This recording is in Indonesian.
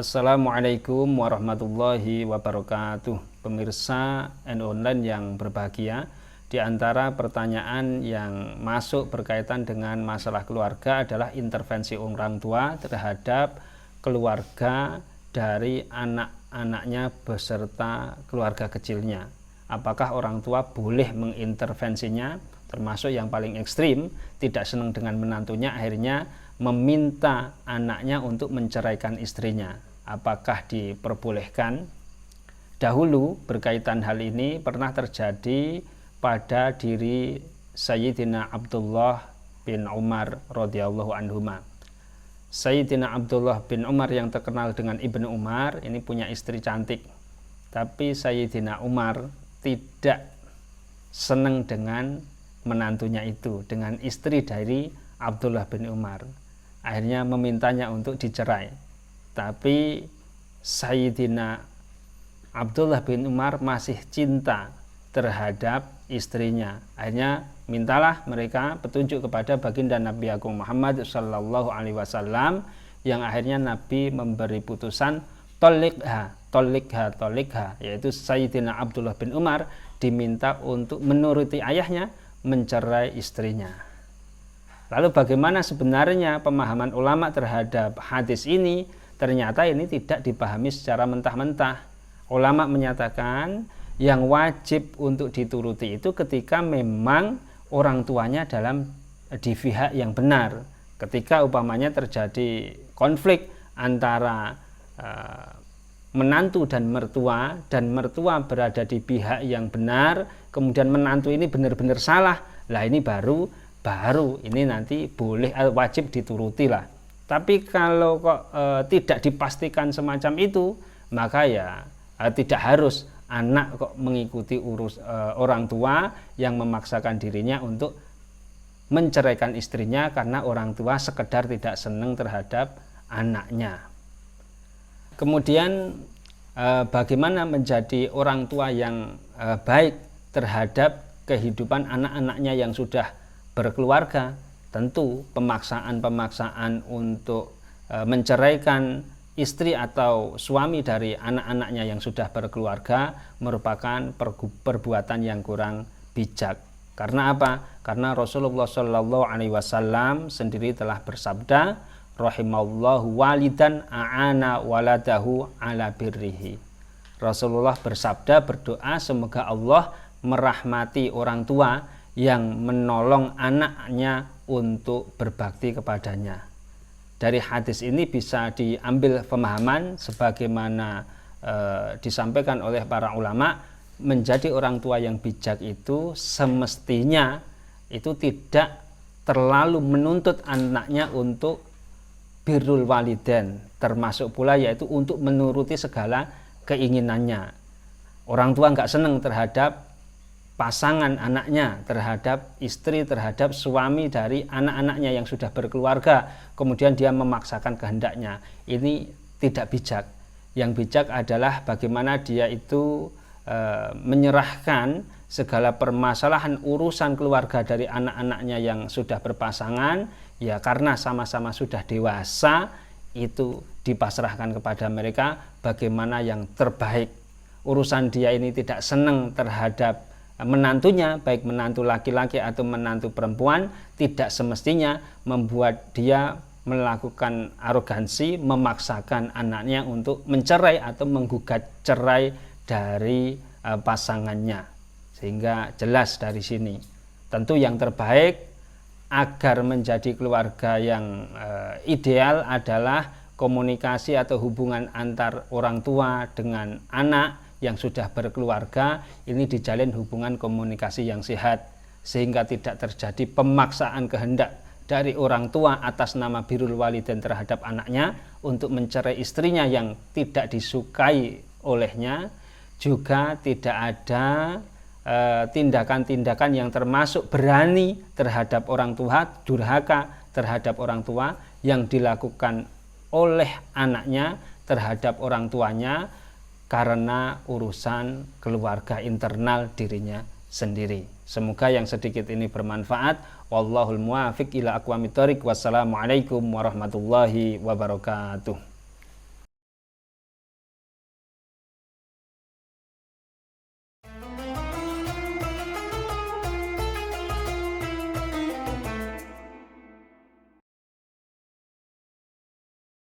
Assalamualaikum warahmatullahi wabarakatuh. Pemirsa Online yang berbahagia, di antara pertanyaan yang masuk berkaitan dengan masalah keluarga adalah intervensi orang tua terhadap keluarga dari anak-anaknya beserta keluarga kecilnya. Apakah orang tua boleh mengintervensinya? Termasuk yang paling ekstrim, tidak senang dengan menantunya, akhirnya meminta anaknya untuk menceraikan istrinya. Apakah diperbolehkan? Dahulu berkaitan hal ini pernah terjadi pada diri Sayyidina Abdullah bin Umar radhiyallahu anhuma. Sayyidina Abdullah bin Umar yang terkenal dengan Ibnu Umar ini punya istri cantik. Tapi Sayyidina Umar tidak senang dengan menantunya itu, dengan istri dari Abdullah bin Umar. Akhirnya memintanya untuk dicerai. Tapi Sayyidina Abdullah bin Umar masih cinta terhadap istrinya. Akhirnya mintalah mereka petunjuk kepada baginda Nabi Agung Muhammad sallallahu alaihi wasallam, yang akhirnya Nabi memberi putusan tolikha, yaitu Sayyidina Abdullah bin Umar diminta untuk menuruti ayahnya, mencerai istrinya. Lalu bagaimana sebenarnya pemahaman ulama terhadap hadis ini? Ternyata ini tidak dipahami secara mentah-mentah. Ulama menyatakan yang wajib untuk dituruti itu ketika memang orang tuanya di pihak yang benar. Ketika umpamanya terjadi konflik antara menantu dan mertua berada di pihak yang benar, kemudian menantu ini benar-benar salah, lah ini baru ini nanti boleh wajib dituruti lah. Tapi kalau kok tidak dipastikan semacam itu, maka ya tidak harus anak kok mengikuti orang tua yang memaksakan dirinya untuk menceraikan istrinya karena orang tua sekedar tidak senang terhadap anaknya. Kemudian bagaimana menjadi orang tua yang baik terhadap kehidupan anak-anaknya yang sudah berkeluarga? Tentu pemaksaan untuk menceraikan istri atau suami dari anak-anaknya yang sudah berkeluarga merupakan perbuatan yang kurang bijak. Karena apa? Karena Rasulullah Shallallahu Alaihi Wasallam sendiri telah bersabda, rahimallahu walidan a'ana waladahu ala birrihi. Rasulullah bersabda, berdoa semoga Allah merahmati orang tua yang menolong anaknya untuk berbakti kepadanya. Dari hadis ini bisa diambil pemahaman sebagaimana disampaikan oleh para ulama, menjadi orang tua yang bijak itu semestinya itu tidak terlalu menuntut anaknya untuk birrul walidain, termasuk pula yaitu untuk menuruti segala keinginannya. Orang tua nggak senang terhadap pasangan anaknya, terhadap istri, terhadap suami dari anak-anaknya yang sudah berkeluarga, kemudian dia memaksakan kehendaknya. Ini tidak bijak. Yang bijak adalah bagaimana dia itu menyerahkan segala permasalahan urusan keluarga dari anak-anaknya yang sudah berpasangan, ya karena sama-sama sudah dewasa, itu dipasrahkan kepada mereka bagaimana yang terbaik. Urusan dia ini tidak senang terhadap menantunya, baik menantu laki-laki atau menantu perempuan, tidak semestinya membuat dia melakukan arogansi, memaksakan anaknya untuk mencerai atau menggugat cerai dari pasangannya. Sehingga jelas dari sini, tentu yang terbaik agar menjadi keluarga yang ideal adalah komunikasi atau hubungan antar orang tua dengan anak yang sudah berkeluarga, ini dijalin hubungan komunikasi yang sehat, sehingga tidak terjadi pemaksaan kehendak dari orang tua atas nama birrul walidain terhadap anaknya untuk mencerai istrinya yang tidak disukai olehnya. Juga tidak ada tindakan-tindakan yang termasuk berani terhadap orang tua, durhaka terhadap orang tua yang dilakukan oleh anaknya terhadap orang tuanya karena urusan keluarga internal dirinya sendiri. Semoga yang sedikit ini bermanfaat. Wallahul muwaffiq ila aqwamit thoriq. Wassalamualaikum warahmatullahi wabarakatuh.